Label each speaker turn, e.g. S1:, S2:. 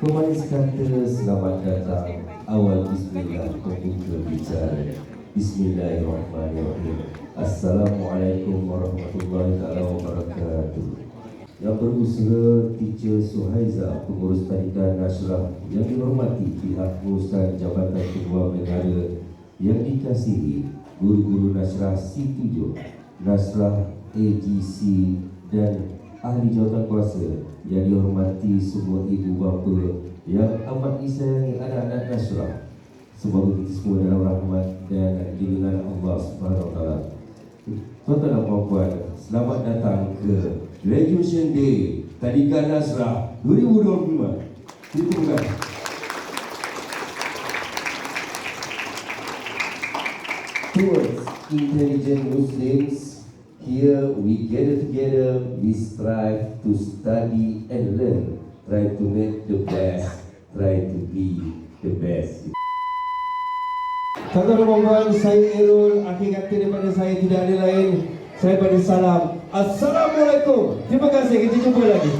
S1: Pemanis kata selamat datang. Awal bismillah pembuka bicara. Bismillahirrahmanirrahim. Assalamualaikum warahmatullahi wabarakatuh. Yang berusaha Teacher Suhaiza, pengurus tarikan Nasrah, yang dihormati pihak pengurusan Jabatan Kedua Negara, yang dikasihi guru-guru Nasrah C7, Nasrah AGC dan ahli jawatan kuasa, yang dihormati semua ibu bapa yang amat disayangi anak-anak Nasrah. Semoga kita semua dalam rahmat dan lindungan Allah Subhanahu Wa Taala. Tuan-tuan dan puan-puan, selamat datang ke Graduation Day Tarikan Nasrah 2025. Terima kasih. Towards intelligent Muslims, here we gather together, we strive to study and learn, try to make the best, try to be the best. Tuan-tuan dan puan-puan, saya Errol. Akhir kata daripada saya tidak ada lain. Saya beri salam. Assalamualaikum. Terima kasih. Kita jumpa lagi.